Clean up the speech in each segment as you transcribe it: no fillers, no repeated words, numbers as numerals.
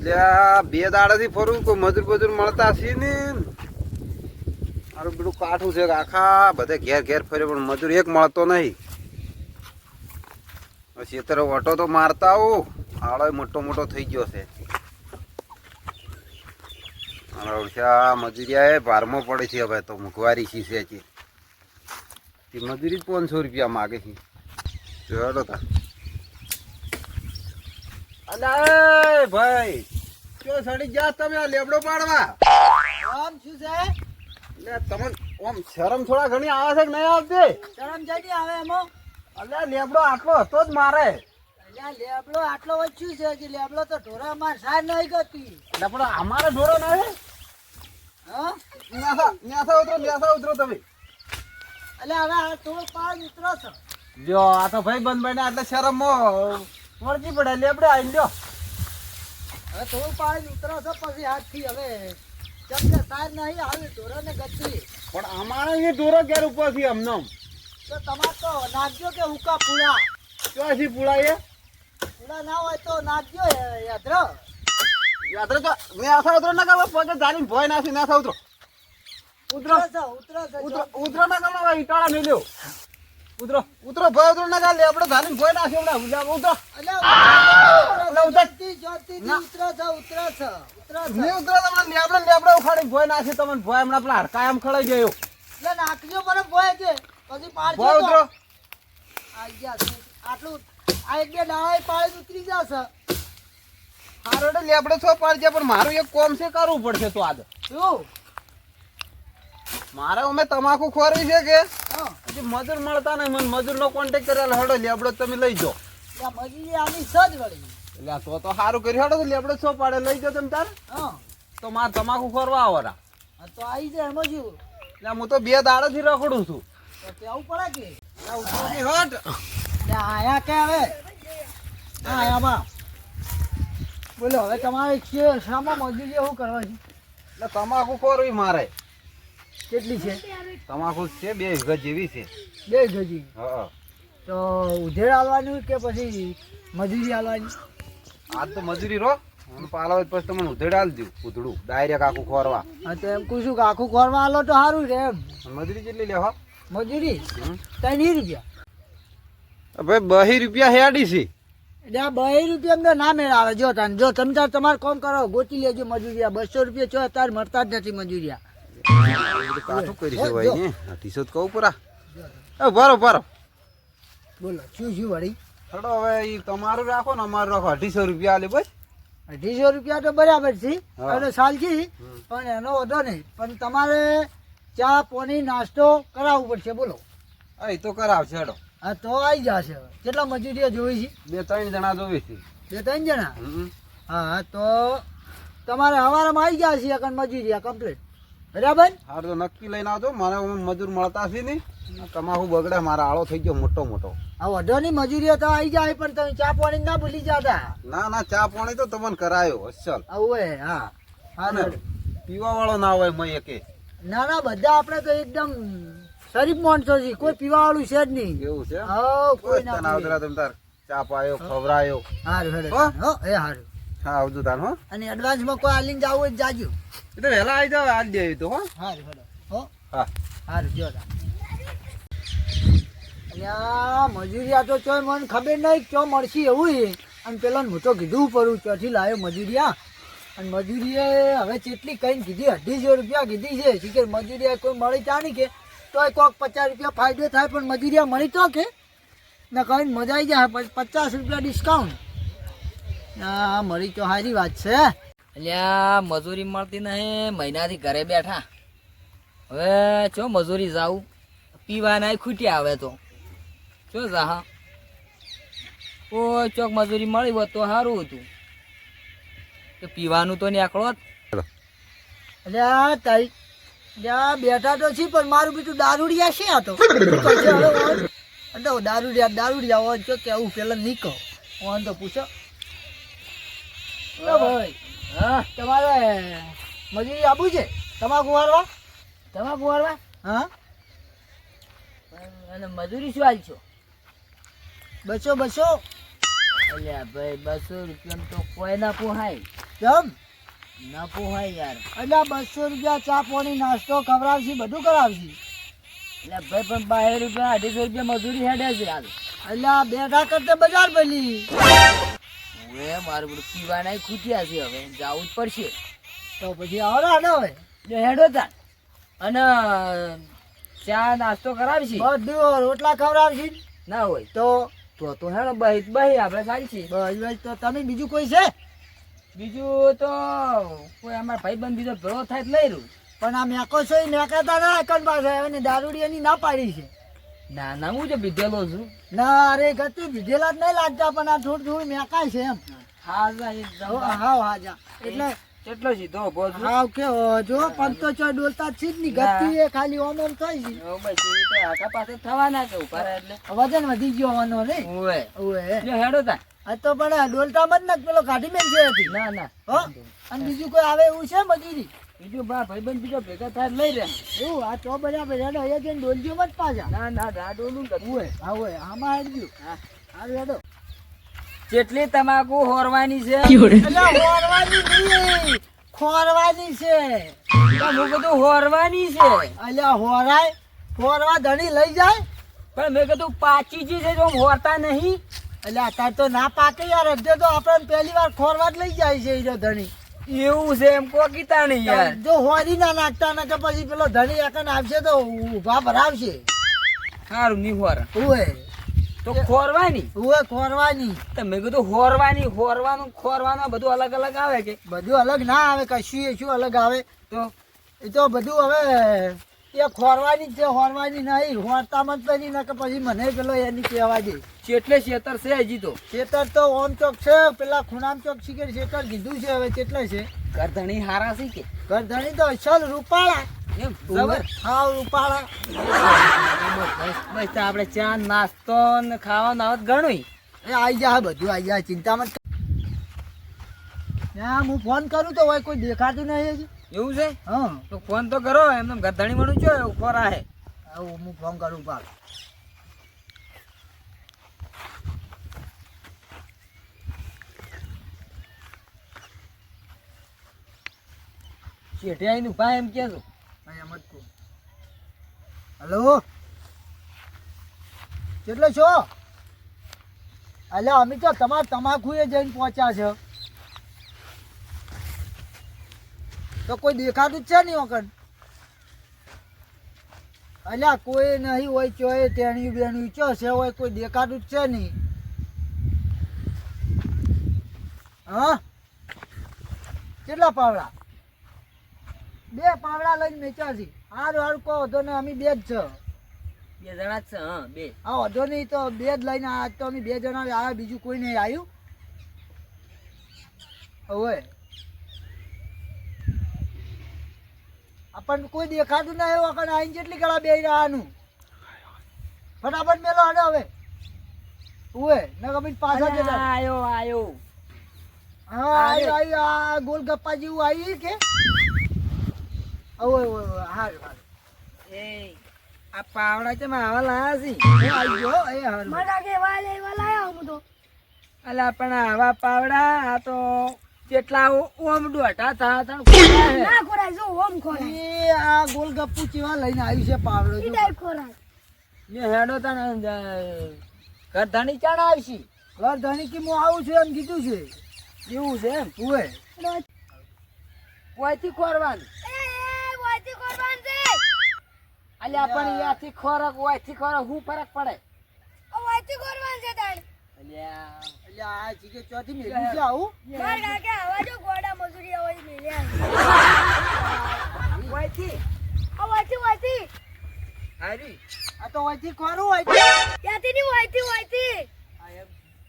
એટલે આ બે દાડાથી ફરું કોઈ મજૂર મળતા છે ને મારું બધું કાઠું છે કે આખા બધે ઘેર ઘેર ફર્યો પણ મજૂર એક મળતો નહીં. ખેતર ઓટો તો મારતા આવું આળો મોટો થઈ ગયો છે. મજૂરિયા ભારમાં પડે છે. હવે તો મોંઘવારી છે તે મજૂરી 500 રૂપિયા માગે છે. જોડો તા અલા ભાઈ ક્યો સડી જા તમે આ લેબડો પાડવા આમ શું છે? એટલે તમને આમ શરમ થોડા ઘણી આવે છે કે નહીં આવતી? શરમ જડી આવે એમાં. અલ્યા લેબડો આટલો હતો જ મારે. અલ્યા લેબડો આટલો વચ્યું છે કે લેબડો તો ઢોરા માં સાર નહીં ગતી. એટલે પણ અમારે ઢોરો નહીં. હા ન્યાસા ઉતરો તમે. અલ્યા હવે આ થોડો પાડ ઉતરો છો. જો આ તો ભાઈ બંધ બન્યા એટલે શરમ વળગી પડે લેબડે આઈ લ્યો. હવે થોડું પાડ ઉતરો છો પછી હાથથી હવે ચમકે સાર નહીં આવે ઢોરા ને ગતી. પણ અમારે એ ઢોરો ક્યારે ઉપર છે અમને તો તમારે તો નાખજો કે હુકા પૂળા. ચોથી પુળાઈએ પૂળા ના હોય તો નાખજો યાત્ર. યાત્રા તો ન્યાસા ઉતરો ના કરો પગે ધારીને ભોય નાખી ન્યાસા ઉતરો. ઉતરો ઉતરો ના કરો ઈટાળા નહીં લ્યો. ઉતરો ભય ઉતરો ના કરે લેબડો ધારીને ભોય નાખી હમણાં ઉતરો. નહીં ઉતરો તમને લેબડો ઉખાડી ભોય નાખી તમને ભોય હમણાં પેલા હડકા એમ ખડાઈ ગયો. નાખજો મને ભોય કે પછી ભોય ઉતરો. આટલું આ એક બે દાડા પાળી ઉતરી જશે. મારો લેબડો છો પાડજે પણ મારું એક કોમ છે કરવું પડશે તો આજ. શું મારે અમે તમાકુ ખોરી છે કે હા હજી મજૂર મળતા નહીં. મને મજૂરનો કોન્ટેક્ટ કરેલો હડો લેબડો તમે લઈ જાઓ. મજૂરી આની સજ વળી. એટલે તો સારું કર્યું હડો લેબડો છો પાડે લઈ જાઓ તમે તારે. હા તો મારે તમાકુ ખોરવા આવરા. તો આવી જાય એમાં શું? એટલે હું તો 2 દાડાથી રખડું છું. તો કેવું પડે કે ઉતરોની હટ. આયા કે હવે આયા બા બોલો હવે તમારે શામાં મજૂરી શું કરવા છે? એટલે તમાકુ ખોરવી મારે. કેટલી છે? તમાકુ છે 2 વીઘા જેવી છે. 2 ગજી. હા તો ઉધેડ આલવાનું કે પછી મજૂરી આલવાની? આજ તો મજૂરી રો પાલાવે પછી તમને ઉધેડ આલ દઉં. ઉધડું ડાયરેક્ટ આખું ખોરવા. હા તો એમ કહું છું કે આખું ખોરવા આલો તો સારું રે એમ. મજૂરી કેટલી લેવા? મજૂરી 3 રૂપિયા. ભાઈ 2 રૂપિયા હેડી છે. એટલે આ 2 રૂપિયા એમને ના મેળ આવે. જો તને જો તમે તાર તમારે કોમ કરો ગોતી લેજો મજૂરિયા. 200 રૂપિયા છો અત્યારે મળતા જ નથી મજૂરિયા. કાઠું કરી છે ભાઈ ને ટીસો કહું પરા. ભરો બોલો શું વળી? હડો હવે ઈ તમારું રાખો ને અમારું રાખો. 250 રૂપિયા આલે બસ. 250 રૂપિયા તો બરાબર છે હા. એટલે સાલજી પણ એનો વધો નહીં. પણ તમારે ચા પાણી નાસ્તો કરાવવું પડશે. બોલો એ તો કરાવશે હડો. હા તો આવી જશે. કેટલા મજૂરીઓ જોઈ છે? 2-3 જણા જોવે છે. 2-3 જણા? હા તો તમારે સવારમાં આવી જશે એકન મજૂરી કમ્પ્લીટ. બરાબર હાર તો નક્કી લઈને આવજો. મને મજૂર મળતા છે નહીં. તમાકુ બગડે મારા આળો થઈ ગયો મોટો. આ વધોની મજૂરીઓ તો આવી જાય પણ તમે ચા પાણી ના ભૂલી જતા. ના ચા પાણી તો તમને કરાયો અસલ. આવું હા હા પીવા વાળો ના હોય મય એકે. ના બધા આપણે તો એકદમ શરીફ માણસો છે. કોઈ પીવા વાળું છે જ નહીં. એવું છે? હા કોઈ ના તને આવતરા તમ તાર ચા પાયો ખવરાયો. સારું હો? હો એ સારું. હા આવજો તાર હો. અને એડવાન્સમાં કોઈ આલીને જાવું હોય તો જાજો. એ તો વહેલા આવી જાવ આજ દે તો હો. સારું હેડો હો હા સારું જો અલ્યા મજૂરિયા તો ચોય મને ખબર નહીં ચો મળશે એવું છે. અને પેલા હું તો કીધું પડું ચોથી લાવ્યો મજૂરિયા. અને મજૂરીએ હવે કેટલી કઈ કીધી 250 રૂપિયા કીધી છે. શીખર મજૂરિયા કોઈ મળી ચા નહીં કે તોય કોઈક 50 રૂપિયા ફાયદો થાય પણ મજૂરિયા મળી તો કે ને કઈ મજા આવી જાય 50 રૂપિયા ડિસ્કાઉન્ટ. હા મળી તો સારી વાત છે. અલ્યા મજૂરી મળતી નહીં. મહિનાથી ઘરે બેઠા. હવે ચો મજૂરી જાઉં પીવાના ખૂટ્યા આવે તો ચો જા. કોઈ ચોક મજૂરી મળી હોત તો સારું હતું. તો પીવાનું તો નીકળો. અલ્યા તારી બેઠા તો છે પણ મારું બીજું દારૂડિયા છે. આ તો દારૂડિયા હોય તો કેવું પેલા નહીં કહો ઓન તો પૂછો. ભાઈ હા તમારે મજૂરી આપવું છે તમાકુ વાળવા? હા અને મજૂરી શું હાલ છો? 200 અલ્યા ભાઈ 200 રૂપિયા તો કોઈ ના પોહાય. કેમ ના પોહાય યાર. એટલે 200 રૂપિયા ચા પાણી નાસ્તો ખવડાવશી બધું કરાવશી. એટલે ભાઈ પણ 12 રૂપિયા 250 રૂપિયા મજૂરી હેડે છે હાલ. એટલે આ બેઠા કરતે બજાર પેલી હવે મારું બધું પીવાના ખૂટ્યા છે, હવે જવું જ પડશે. તો પછી આવડે ને હવે જો હેડો તાર અને ચા નાસ્તો કરાવશી. બધું રોટલા ખવડાવશી ના હોય તો તો હેડો બહી આપણે ચાલશી. બસ તો તમે બીજું કોઈ છે બીજું તો કોઈ અમારા ભાઈબંધ બીજો ભેળો થાય તો લઈ રહ્યું. પણ આ મેકો છો એ મેકાતા ના એકન પાસે અને દારૂડી એની ના પાડી છે. ના ના હું તો પીધેલો છું. ના અરે ગતિ ભીધેલા જ નહીં લાગતા પણ આ થોડું થોડું મેકાય છે એમ. હા જા એકદમ. હા જા એટલે કેટલો સીધો ઉભો છું. હા કે જો પંતો ચો ડોલતા જ ની ગતિ એ ખાલી ઓમ ઓમ થઈ છે. હવે બસ એ રીતે આખા પાસે થવાના કે ઉભા રહે એટલે વજન વધી ગયો વાનો ને ઓવે ઓએ જો હેડો તાર. આ તો પણ ડોલતા મત ને પેલો કાઢી મેલ છે હતી. ના ના હો અને બીજું કોઈ આવે એવું છે મજૂરી બીજું ભાઈબંધ બીજો ભેગા થાય તો લઈ રે. એવું આ તો બરાબર હેડો અહીંયા જઈને ડોલજો મત પાછા. ના ના રાડોલું ઓએ હા ઓએ આમાં હેડજો. હા હારું હેડો. કેટલી તમાકુ હોરવાની છે? એટલે હોરવાની નહીં ખોરવાની છે. હું કીધું હોરવાની છે અલ્યા હોરાય હોરવા ધણી લઈ જાય. પણ મેં કીધું પાચી જી છે જો હોરતા નહીં. એટલે અત્યારે તો ના પાકે યાર અડધે તો આપણને પહેલી વાર ખોરવા જ લઈ જાય છે એ ધણી. એવું છે એમ કો કીતા નહીં યાર. જો હોરી ના નાખતા ને કે પછી પેલો ધણી એકન આવશે તો ઉભા ભરાવશે. સારું નહીં હોર ઓએ તો ખોરવાની. ઓએ ખોરવાની તો મેં કીધું હોરવાની હોરવાનું ખોરવાનું બધું અલગ અલગ આવે કે બધું અલગ ના આવે કશું એ શું અલગ આવે તો એ તો બધું હવે એ ખોરવાની જ છે હોરવાની નહીં હોરતા મત પેલી ને કે પછી મને પેલો એની કહેવા દે. ચેટલે શેતર છે હજી તો. ખેતર તો ઓમ ચોક છે પેલા ખૂણામ ચોક શીખર શેતર કીધું છે હવે કેટલે છે કરધણી હારા છે કે ઘર ધણી તો અસલ રૂપાળા એમ જબર હા રૂપાળા. બસ તો આપણે ચા નાસ્તો ને ખાવાનું આવત ઘણું. એ આઈ જા બધું આઈ જા ચિંતા મત. ના હું ફોન કરું તો હોય કોઈ દેખાતું નહીં હજી. એવું છે હા તો ફોન તો કરો એમને ગધણી મળું છો એવું ખોરા હે. હું ફોન કરું પાક. શેઠિયાઈ નું ભાઈ એમ કે છો. હલો કેટલો છો? અલ્યા અમે તો તમારે તમાકુ એ જઈને પહોંચ્યા છે તો કોઈ દેખાતું જ છે નહીં વખત. અલ્યા કોઈ નહીં હોય ચોય તેણી બેણી ચો છે હોય કોઈ દેખાતું જ છે નહીં. હા કેટલા પાવડા? 2 પાવડા લઈને વેચ્યા છે. હારું હારું કહો તો ને અમે 2 જ છે. 2 જણા જ છે. હા 2. હા વધો નહીં તો 2 જ લઈને આજ તો અમે 2 જણા આવ્યા બીજું કોઈ નહીં આવ્યું. હવે આપણને કોઈ દેખાતું ના એવું વખત આવીને કેટલી કળા બે રહ્યાનું ફટાફટ મેલો હાડે હવે. ઓએ ને કभी પાછા જતા. આયો આયો. હા આવ્યું આવ્યું આ ગોલ ગપ્પા જેવું આવ્યું કે ઓય ઓય હારું હારું. એ આ પાવડા છે માં આવા લાયા છે. એ આવી ગયો એ હારું. મારા કે વાલે લાયા હું તો અલા પણ આવા પાવડા આ તો કેટલા ઓમ ડોટા થા તા. ના ખોરાય જો ઓમ ખોરાય એ આ ગોલ ગપ્પુ ચેવા લઈને આવ્યું છે પાવડો ઈ જો. ટાઈપ ખોરાય મે હેડો તને કરધણી ચાણ આવશી. ઘર ધણી કે હું આવું છું એમ કીધું છે. એવું છે એમ. ઓએ કોઈથી ખોરવાનું. એ વાતી કોરબાન છે અલ્યા પણ યાથી ખોરાક ઓયથી ખોરાક શું ફરક પડે? ઓ વાતી કોરબાન છે તાણ અલ્યા એટલે આ જીગે ચોથી મેળવી છે આવું. માર કાકે આવા જો ગોડા મજૂરી આવા જ મેલ્યા ઓયથી ઓ વાતી હારી આ તો અહીંથી ખોરું હોય. યાતી ની વાતી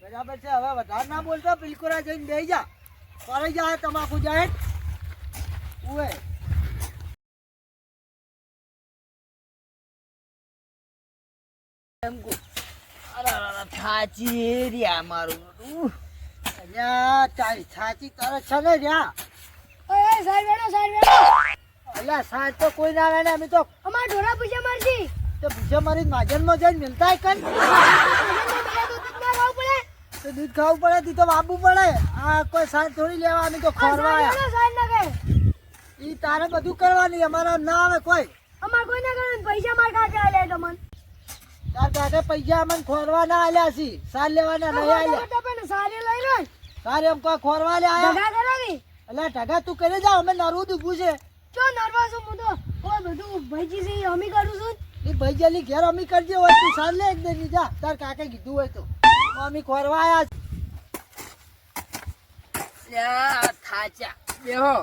બરાબર છે હવે વધારે ના બોલતો પિલકોરા જઈને બેહી જા. પડી જાય તમાકુ જાય ઓએ એમ કો અરે થાચી રહ્યા મારું. અલ્યા તારી છાતી તરત છે ને જ્યાં ઓય સાહેબ વેડો અલ્યા સાચ તો કોઈ ના આવે ને અમે તો અમાર ઢોરા પૂછ્યા મારજી તો બીજા મારી માજનમાં જઈને મિલતા કન મેલા તો દૂધ ના ખાવું પડે તો દૂધ જ ખાવું પડે તી તો વાપવું પડે આ કોઈ સાઈડ થોડી લેવાની તો આ ખોરવા સાઈડ વેણો સાઈડ ના કે ઈ તારે બધું કરવાની અમારા ના આવે કોઈ અમાર કોઈ ના કરે પૈસા માર કાકે આલે તમને તાર કાકે પૈસા અમને ખોરવા ના આલ્યા છી સાર લેવાના નહીં આલ્યા પણ સારી લઈ લો તારે એમ કોઈ ખોરવા લે આયા ધગા કરો કે એટલે ઢગા તું કરી જાવ અમે નરવું દુખું છે ચો નર્વસ હું તો કોઈ બધું ભાઈજી છે અમી કરું છું એ ભાઈ જલ્દી ઘેર અમી કરજે હોય તું સાર લે એક દે જા તાર કાકે કીધું હોય તો અમી ખોરવા આયા છે. લ્યા, થાચા બેહો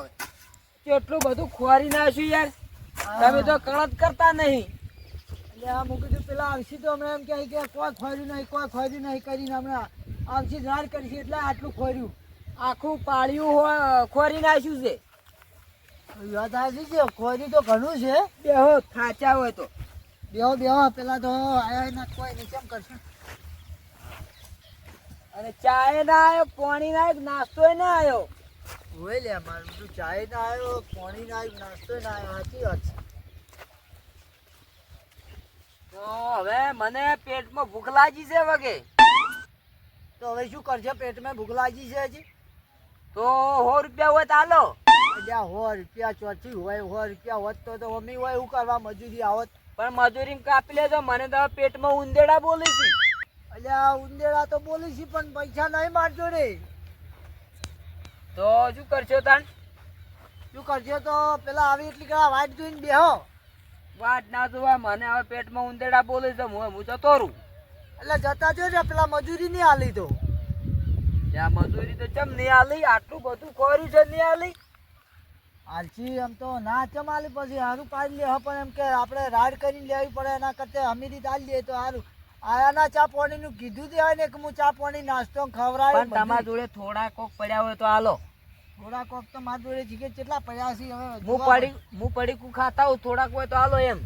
કેટલું બધું ખોરી નાખ્યું યાર તમે તો કળત કરતા નહીં એટલે આ મૂકી દઉં પેલા આવશે તો હમણાં એમ કહે કે કોઈ ખોર્યું નહીં કરીને હમણાં આવશે રાડ કરીશું એટલે આટલું ખોર્યું આખું પાળ્યું હોય ખોરી નાખ્યું છે વાત આવી છે ખોર્યું તો ઘણું છે બેહો થાચા હોય તો બેહો પેલા તો આયા ના કોઈ નહીં કેમ કરશું અને ચાય ના આવ્યો પાણી ના આવ્યો નાસ્તો ના આવ્યો હોય લે મારું તું ચાય ના આવ્યો પાણી ના આવ્યું નાસ્તો ના આવ્યો સાચી વાત છે તો હવે મને પેટમાં ભૂખ લાગી છે વગે તો હવે શું કરશે પેટમાં ભૂખ લાગી છે હજી તો 100 રૂપિયા હોય તો હાલો અલ્યા 100 રૂપિયા ચોથી હોય 100 રૂપિયા હોત તો મમ્મી હોય એવું કરવા મજૂરી આવત પણ મજૂરી કાપી લેજો મને તો હવે પેટમાં ઉંદેડા બોલે છે અલ્યા ઉંદેડા તો બોલી છે પણ પૈસા નહીં મારજો રે તો શું કરશો તાન શું કરજો તો પેલા આવી એટલી કડા વાટ જોઈને બેહો વાત ના જોવા મને હવે પેટમાં ઉંદેડા બોલે છે હું જતો રહું એટલે જતા જો પેલા મજૂરી નહીં આલી તો ત્યાં મજૂરી તો ચમ નહીં આલી આટલું બધું ખોર્યું છે નહીં આલી આલસી એમ તો ના ચમાલી પછી સારું પાડી લે પણ એમ કે આપણે રાડ કરીને લેવી પડે એના કરતા અમીરી આલી દે તો સારું આયાના ચા પાણીનું કીધું તે હોય ને કે હું ચા પાણી નાસ્તો ખવડાવ્યો પણ તમારા જોડે થોડા કોક પડ્યા હોય તો હાલો થોડા કોક તો મારા જોડે જીગે કેટલા પડ્યા છે હવે હું પડીકું ખાતા હોઉં થોડાક હોય તો હાલો એમ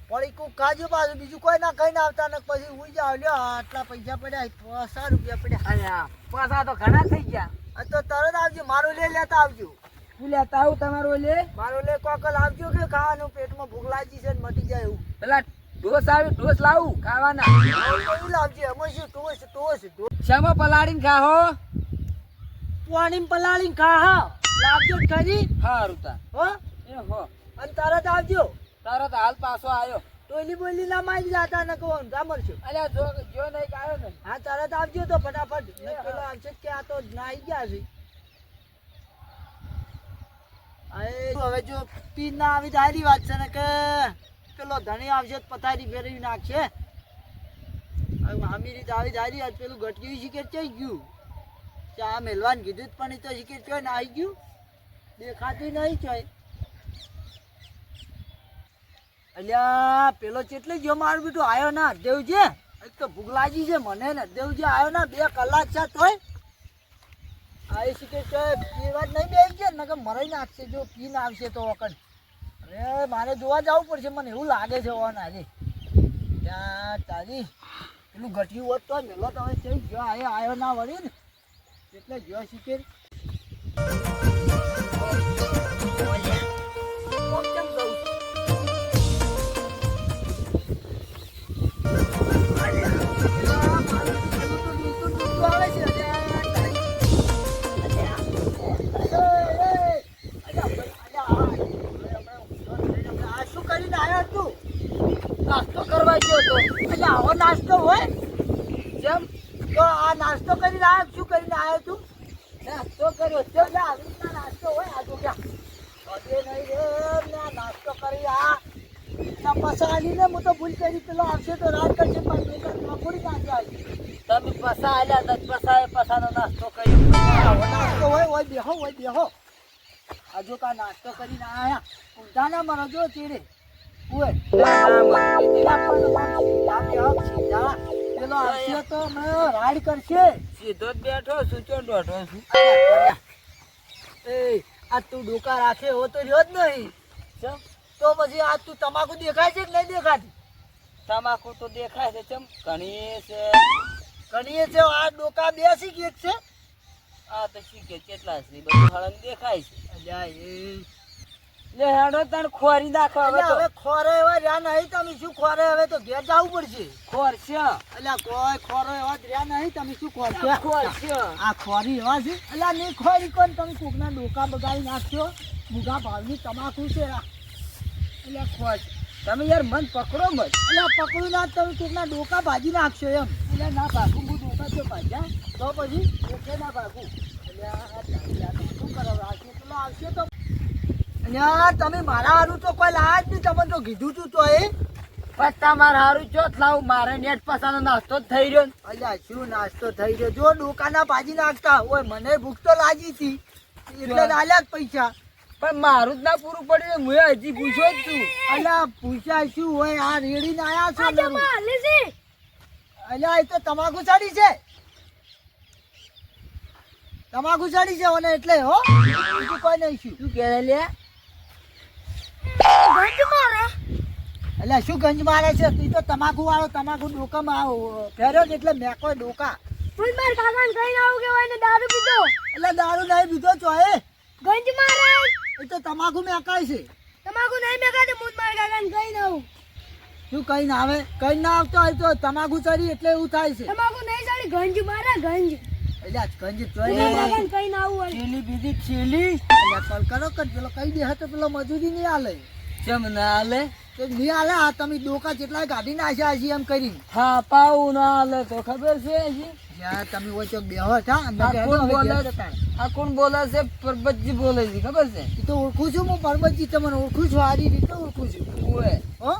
પડી કુક ખાજો પાછું બીજું કોઈ ના કઈ ના આવતા ને પછી ઉઈ જાવ લ્યો આટલા પૈસા પડ્યા 100 રૂપિયા પડ્યા અને આ પાછા તો ઘણા થઈ ગયા આ તો તરત આવજો મારું લે લેતા આવજો શું લેતા આવું તમારું લે મારું લે કોકલ આવજો કે ખાવાનું પેટમાં ભૂખ લાગી છે ને મટી જાય એવું પેલા ઢોસ લાવું ખાવાના એવું લાવજે અમે શું ટોસ શામાં પલાળીને ખાહો પાણી પલાળીને ખા હા લાવજો ખરી હારું તા હો એ હો અને તરત આવજો તરત હાલ પાછો આવ્યો ટોલી બોલી ના મારી જાતા ને કહો સાંભળ છું અલ્યા જો નહીં આવ્યો ને હા તરત આવજો તો ફટાફટ ને પેલો આવશે કે આ તો નાઈ ગયા છે હવે જો પીન ના આવી તારી વાત છે ને કે પેલો ધણી આવશે તો પથારી ફેરવી નાખશે મામી આવી તારી આજ પેલું ઘટક્યું શીખેર ચઈ ગયું ચા મેલવાન કીધું પણ એ તો શીખેર ચોય ને આવી ગયું દેખાતું નહીં ચોય અલ્યા પેલો ચેટલી જો મારું બેટું આવ્યો ના દેવજે એક તો ભૂખ લાગી છે મને ને દેવજે આવ્યો ના 2 કલાક છે તોય આ શીખે ચોય પીવા નહીં બેસી છે ને કે મરાઈ નાખશે જો પીને આવશે તો વખત અરે મારે જોવા જવું પડશે મને એવું લાગે છે ઓન આજે ત્યાં તારી પેલું ઘટ્યું હોત તો મેલો તો હવે ચઈ જો આવ્યો ના વળી ને એટલે જો શીખે નાસ્તો કરવા ગયો તો એટલે આવો નાસ્તો હોય જેમ તો આ નાસ્તો કરીને આવ્યો શું કરીને આવ્યો તું નાસ્તો કર્યો તો એટલે આવી રીતના નાસ્તો હોય આ તો ક્યાં નહીં રે ના નાસ્તો કરી આ પસાડીને હું તો ભૂલ કરી પેલો આવશે તો રાત કરશે પણ થોડી નાસ્તો આવી તમે પસા આલ્યા તો પસાનો નાસ્તો કર્યો આવો નાસ્તો હોય બેહો આ જો કા નાસ્તો કરીને આયા ઊંધા ના મરો જો ચીડે પેલો આવશે તો રાડ કરશે સીધો જ બેઠો સૂચો દોઢો છું એ આ તું ડોકા રાખે એવો તો રહ્યો જ નહીં તો પછી આ તું તમાકુ દેખાય છે કે નહીં દેખાતી તમાકુ તો દેખાય છે ચમ ઘણી છે ઘણી છે આ ડોકા 2 શીખ એક છે આ તો શીખે કેટલા છે બધું હળંગ દેખાય છે અલ્યા લે હેડો તને ખોરી નાખો હવે એટલે તો હવે ખોરે એવા રહ્યા નહીં તમે શું ખોરે હવે તો ઘેર જવું પડશે ખોરશે એટલે કોઈ ખોરો એવા જ રહ્યા નહીં તમે શું ખોરશે ખોરશે આ ખોરી એવા છે એટલે નહીં ખોરી કોણ તમે કોકના ડોકા બગાડી નાખશો મુગા ભાવની તમાકુ છે એટલે ખોર તમે યાર મન પકડો મત એટલે પકડું ના તમે કોકના ડોકા ભાજી નાખશો એમ એટલે ના ભાગું હું ડોકા તો ભાજ્યા તો પછી ઓકે ના ભાગું એટલે શું કરો આવશે પેલો આવશે તો અલ્યા તમે મારા હારું તો કોઈ લાયા જ નહીં તમે તો કીધું તું તો એ પણ તમારે હારું ચોથ લાવું મારે નેટ પસાનો નાસ્તો જ થઈ રહ્યો ને. અલ્યા શું નાસ્તો થઈ રહ્યો જો ડોકાના ભાજી નાખતા ઓય મને ભૂખ તો લાગી હતી એટલે આલ્યા જ પૈસા પણ મારું જ ના પૂરું પડ્યું હું હજી પૂછ્યો જ છું અલ્યા પૂછ્યા શું હોય આ રેડીને આયા છો આજે નરું. માં હાલે છે અલ્યા એ તો તમાકુ ચડી છે તમાકુ ચડી છે ઓને એટલે હો બીજું કોઈ નહીં શું શું કહે લે ગંજ મારે અલ્યા શું ગંજ મારે છે તું તો તમાકુ વાળો તમાકુ ડોકામાં ફેર્યો એટલે મેં કોઈ ડોકા ફૂલ માર કાકાને કહીને આવું કે હોય ને દારૂ પીધો એટલે દારૂ નહીં પીધો છો એ ગંજ મારે તો તમાકુ મેકાય છે તમાકુ નહીં મેં કાઢે હું જ મારા કાકાને કહીને આવું શું કઈ ના આવે કઈ ના આવતો હોય તો તમાકુ ચડી એટલે એવું થાય છે તમાકુ નહીં ચાલી ગંજ મારે ગંજ એટલે આ ગંજ હું ચોરી મારા કાકાને કહીને આવું હોય ચીલી બીજી ચીલી એટલે કલ કરો કે પેલો કઈ દે તો પેલો મજૂરી નહીં આલે કેમ ના હાલે તો નહીં આલે આ તમે ડોકા જેટલા કાઢી નાખ્યા છે એમ કરીને હા પાવું ના હાલે તો ખબર છે હજી જ્યાં તમે હોય તો બેહો થા અંદર આ બેહો, કોણ હવે બોલે ઘેર જતા રહો. આ કોણ બોલે છે પરબતજી બોલે છે ખબર છે એ તો ઓળખું છું હું પરબતજી તમને ઓળખું છું સારી રીતે ઓળખું છું ઓએ હો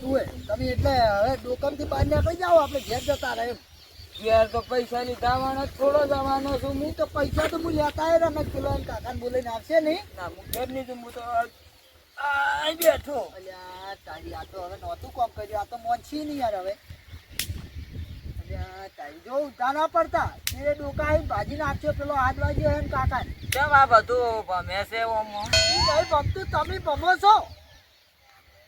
તું તમે એટલે હવે ડોકમથી બહાર નીકળી જાઓ આપણે ઘેર જતા રહે એમ યાર તો પૈસા ની દાવાનો થોડો જવાનો છું હું તો પૈસા તો હું લેતા આવ્યો ને પેલો એમ કાકાને બોલાઈને આવશે નહીં ના હું ઘેર નહીં જઉં, હું તો આ બેઠો અલ્યા તારી આ તો હવે નહોતું કોમ કર્યું આ તો મોંછી નહીં યાર હવે અલ્યા તારી જો ઉધા ના પડતા તે ડોકા આવીને ભાજી નાખ્યો પેલો હાથ વાગ્યો એમ કાકાને કેમ આ બધું ભમે છે ઓમો ઈ નહીં ભમતું તમે ભમો છો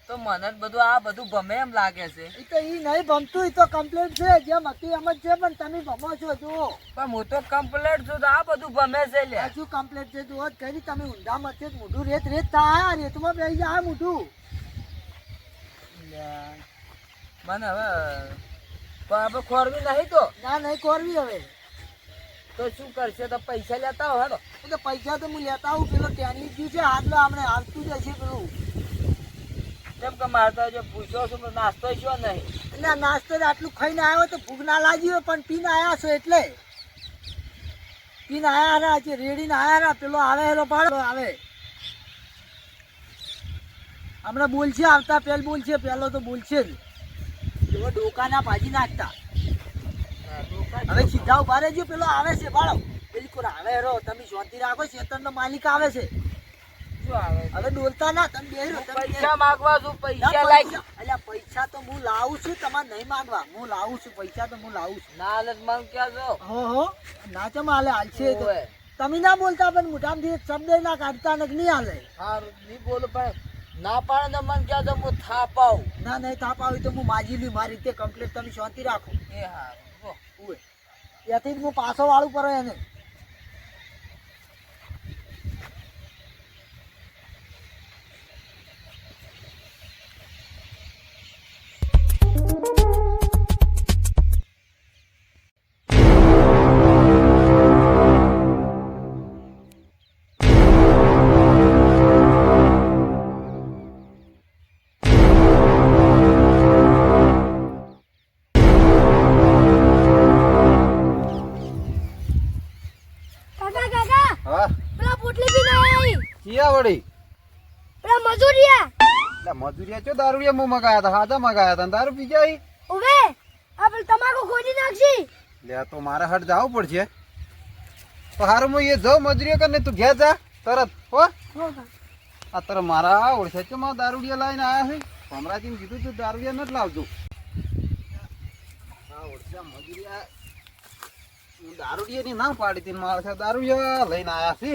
તો મને જ બધું આ બધું ભમે એમ લાગે છે એ તો ઈ નહીં ભમતું એ તો કમ્પ્લેટ છે જેમ હતી એમ જ છે પણ તમે ભમો છો જુઓ પણ હું તો કમ્પ્લેટ છું તો આ બધું ભમે છે લે હજુ કમ્પ્લેટ છે જુઓ જ કરી તમે ઊંધા મત મોઢું રેત રેત થાય રેતમાં બેસી જાય મોઢું મને હવે પણ આપણે ખોરવી નહીં તો ના નહીં કોરવી હવે તો શું કરશે તો પૈસા લેતા હોય તો એ તો પૈસા તો હું લેતા આવું પેલો ટેનિસ ગયું છે હાથ હમણાં આવતું જ હશે પેલું કેમ કે મારે તો જો પૂછ્યો છું પણ નાસ્તો શું નહીં એટલે આ નાસ્તો જ આટલું ખાઈને આવ્યો તો ભૂખ ના લાગી હોય પણ પીને આવ્યા છો એટલે પીને આવ્યા ના આજે રેડીને આવ્યા ના પેલો આવે હેલો ભાડો આવે હમણાં બોલશે આવતા પેલ બોલશે પેલો તો બોલશે જ એવો ડોકાના ભાજી નાખતા હવે સીધા ઉભા રહેજો પેલો આવે છે ભાડો બિલકુલ આવે હેરો તમે શાંતિ રાખો શેતરનો માલિક આવે છે શું આવે હવે ડોલતા ના તમે બેહી રહો, તમે બેહી રહો. પૈસા માગવા છું ના, પૈસા લાગી અલ્યા પૈસા તો હું લાવું છું તમારે નહીં માંગવા હું લાવું છું પૈસા તો હું લાવું છું ના હાલત માં ક્યાં છો હો ના ચમ હાલે હાલશે તો ઓવે. તમે ના બોલતા પણ મોઢામાંથી એક શબ્દ ના કાઢતા ને નહીં હાલે હારું નહીં બોલું પણ ના પાડે તો મને ક્યાં તો હું થાપ આવું ના નહીં થાપ આવી તો હું માજી લ્યું મારી રીતે કમ્પ્લીટ તમે શાંતિ રાખો એ હા ઉવે. ત્યાંથી જ હું પાછો વાળું પડે એને કાકા કાકા હા પેલા પોટલી પીને આવી ચિયા વળી પેલા મજૂરિયા એટલે મજૂરિયા ચો દારૂડિયા મો મગાયા હતા હાજા મગાયા હતા ને દારૂ પી ગયા ઈ? ઉવે આ પેલું તમાકુ ખોદી નાખશી લે આ તો મારે હટ જવું પડશે તો હારું હું એ જાઉં મજૂરી કરીને તું ઘેર જા તરત હો આ તરફ મારા ઓળખે છે માં દારૂડિયા લાવીને આવ્યા છે હમણાંથી કીધું તું દારૂડિયા નથી લાવજો આ ઓળખ્યા મજૂરિયા હું દારૂડિયાની ના પાડી હતી મારે દારૂડિયા લઈને આવ્યા છે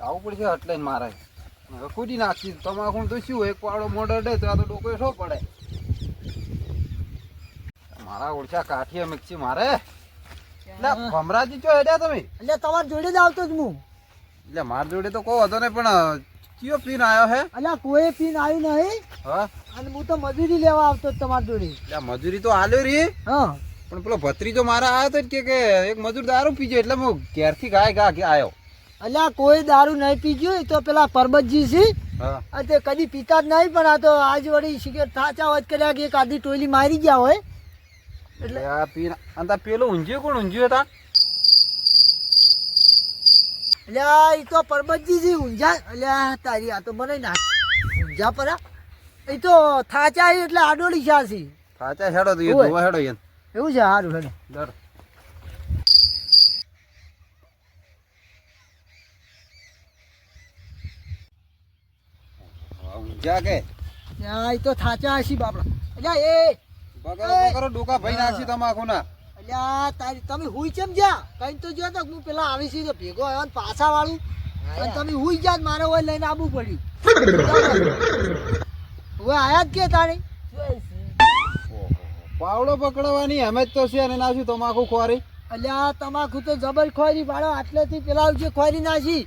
આવું પડશે હટ લઈને મારે હવે કૂદી નાખી તમાકુ તો શું એક પાડો મોડર દે તો આ તો ડોકો શો પડે મારા ઓળખ્યા કાઠીએ મિક્સી મારે એટલે ભમરાજી ચો હેડ્યા તમે એટલે તમારી જોડે જ આવતો જ હું એટલે માર જોડે તો કહો હતો ને પણ કયો પીન આવ્યો હે? અલ્યા કોઈ પીન આવ્યું નહીં હા અને હું તો મજૂરી લેવા આવતો જ તમારી જોડે. એટલે મજૂરી તો આલ્યો રી, હા પણ પેલો ભત્રીજો મારા આવ્યો તો જ કે એક મજૂર દારૂ પીજો એટલે હું ઘેરથી ગા આવ્યો. અલ્યા કોઈ દારૂ નહીં પીજ્યું. એ તો પેલા પરબતજી છે હા આ તે કદી પીતા જ નહીં, પણ આ તો આજ વળી શિખર થાચા વાત કર્યા કે એક આધી ટોયલી મારી ગયા હોય. એટલે આ પીન અને તાર પેલું ઊંઝ્યું કોણ ઊંઝ્યું હતા? અલ્યા એ તો પરબતજી છે ઊંઝા. અલ્યા તારી આ તો મને નાખ ઊંઝા પરા. એ તો થાચા છે એટલે આડોળી શા છે. સાચા હેડો તો એ ઓય. જોવા હેડો યન એવું છે સારું હેડો. દર ઊંઝા કે ત્યાં એ તો થાચા હશી બાપડા. અલ્યા એ બકરો ડોકા ભાઈ નાખી તમાકુ ના. અલ્યા તારી તમે હુઈ ચમ જા કઈ તો જો તો હું પેલા આવી છે તો ભેગો આવ્યો ને પાછા વાળું અને તમે હુઈ જા ને મારે હોય લઈને આવવું પડ્યું. હવે આયા જ કે તારી પાવડો પકડવાની અમે જ તો છે અને નાખ્યું તમાકુ ખોરી. અલ્યા તમાકુ તો જબર ખોરી પાડો આટલેથી પેલા છે ખોરી નાખી.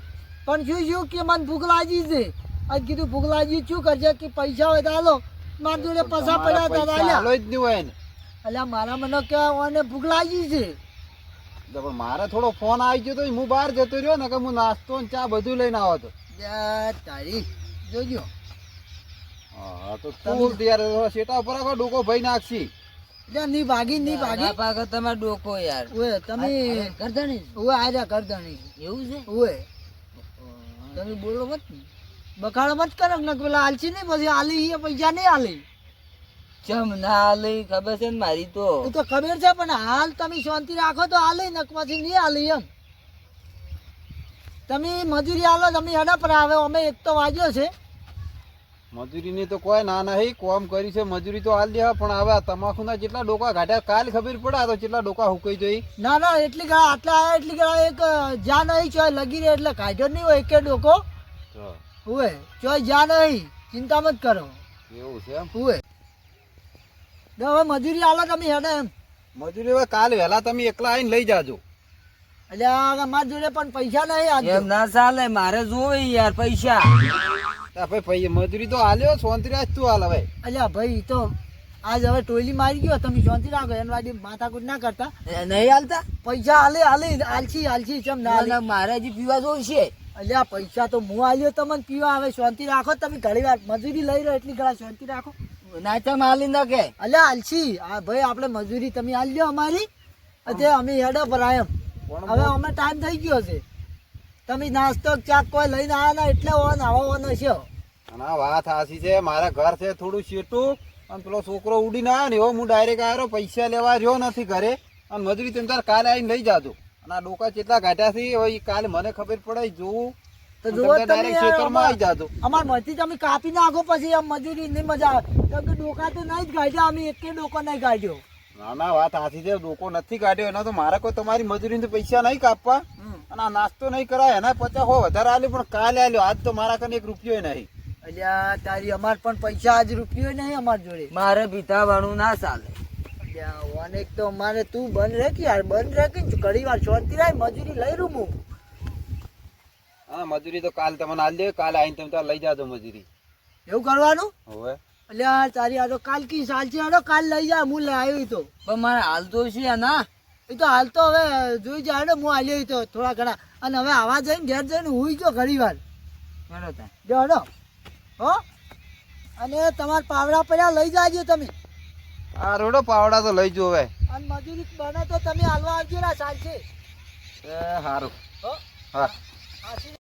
પણ શું કે મને ભૂખ લાગી છે. આજ કીધું ભૂખ લાગી શું કરશે કે પૈસા હોય તો હાલો મારા જોડે પૈસા પડ્યા હતા પૈસા હાલો જ નહીં હોય ને. અલ્યા મારા મને કે ઓને ભૂખ લાગી છે. તો પણ મારે થોડો ફોન આવી ગયો તો હું બહાર જતો રહ્યો ને કે હું નાસ્તો ને ચા બધું લઈને આવો તો. અલ્યા તારી જોજો હા તો તું ત્યારે શેટા ઉપર આખો ડોકો ભાઈ નાખશી. અલ્યા ની ભાગી ની ભાગી. પાક તમારે ડોકો યાર. ઓય તમે કરધણી ઓય આર્યા કરદાણી એવું છે? ઓય તમે બોલો મત બખાડો મત કરો ને પેલા આલસી નહીં પછી આલી એ પૈસા નહીં આલી. ચમ ના લઈ ખબર છે ને મારી તો. એ તો ખબર છે પણ હાલ તમે શાંતિ રાખો તો આલી ને પછી નહીં આલી એમ. તમે મજૂરી આલો તમે હેડા પર આવે અમે એક તો વાગ્યો છે. મજૂરીની તો કોઈ ના નહીં કોમ કરી છે મજૂરી તો હાલ દે પણ હવે આ તમાકુના જેટલા ડોકા કાઢ્યા કાલ ખબર પડે આ તો જેટલા ડોકા હુકાઈ જોઈ. ના ના એટલી ગળા આટલા આયા એટલી ગળા એક જ્યાં નહીં ચોય લગી રહે એટલે કાઢ્યો નહીં હોય એકે ડોકો હોય ચોય જ્યાં નહીં ચિંતા મત કરો. એવું છે એમ. હોય હવે મજૂરી આલો તમે હેડે એમ. મજૂરી હવે કાલ વહેલા તમે એકલા આવીને લઈ જાજો. અલ્યા મારા જોડે પણ પૈસા નહીં આજે. એમ ના ચાલે મારે જોવે યાર પૈસા. ભાઈ મજૂરી તો હાલ્યો શાંતિ રાખ તું હાલ હવે. અલ્યા ભાઈ તો આજ હવે ટોયલી મારી ગયો તમે શાંતિ રાખો એમ વાડી માથાકૂટ ના કરતા. નહીં હાલતા પૈસા હાલે હાલે આલસી આલસી ચમ ના હાલે. મારે હજી પીવા જોઈશે. અલ્યા પૈસા તો હું આલ્યો તમને પીવા આવે શાંતિ રાખો તમે ઘણી વાર મજૂરી લઈ રહ્યો એટલી ઘણા શાંતિ રાખો. નાચા માલી ના કે અલ્યા આલસી આ ભાઈ આપણે મજૂરી તમે આલ્યો અમારી એટલે અમે હેડા પર આયમ. હવે અમે ટાઈમ થઈ ગયો છે તમે નાસ્તો ચાક કોઈ લઈને આવ્યા ના એટલે ઓન આવવાનો છે. અને આ વાત હાસી છે મારા ઘર છે થોડું શેટું અને પેલો છોકરો ઉડીને આવ્યો ને એવો હું ડાયરેક્ટ આવ્યો પૈસા લેવા રહ્યો નથી ઘરે અને મજૂરી તમે તાર કાલે આવીને લઈ જાજો. અને આ ડોકા કેટલા કાઢ્યા છે હવે ઈ કાલે મને ખબર પડે જોવું તો જુઓ તમે ડાયરેક્ટ ખેતરમાં આવી જાજો. અમાર મથી તમે કાપી નાખો પછી આમ મજૂરી નહીં મજા આવે. કેમ કે ડોકા તો નહીં જ કાઢ્યા અમે એકે ડોકો નહીં કાઢ્યો. ના ના વાત હાસી છે ડોકો નથી કાઢ્યો એના તો મારે કોઈ તમારી મજૂરી પૈસા નહીં કાપવા અને આ નાસ્તો નહીં કરાય એના 50 હો વધારે આલ્યો પણ કાલે આલ્યો આજ તો મારા કને 1 રૂપિયો નહીં. અલ્યા તારી અમાર પણ પૈસા આજ રૂપિયો નહીં અમાર જોડે. મારે પીતા વાળું ના ચાલે. અલ્યા અનેક તો અમારે તું બંધ રહે કે યાર બંધ રહે કે ઘણી વાર શાંતિ રાખ મજૂરી લઈ રૂ હું. હા મજૂરી તો કાલ તમને આલી દે કાલે આવીને તમે તાર લઈ જાજો મજૂરી. એવું કરવાનું. હવે અલ્યા તારી આ તો કાલ કી સાલ છે હાલો કાલ લઈ જા હું લઈ આવ્યો તો. પણ મારે હાલ તો છે ના. એ તો હાલ તો હવે જોઈ જાય ને હું આલ્યો તો થોડા ઘણા અને હવે આવા જઈને ઘેર જઈને હુઈ ગયો ઘણી વાર. જાડો હો અને તમારા પાવડા પડ્યા લઈ જાજો તમે. આ રોડો પાવડા તો લઈ જો હવે. અને મજૂરી બને તો તમે હાલવા આવજો ને ચાલશે. સારું હો હા આશી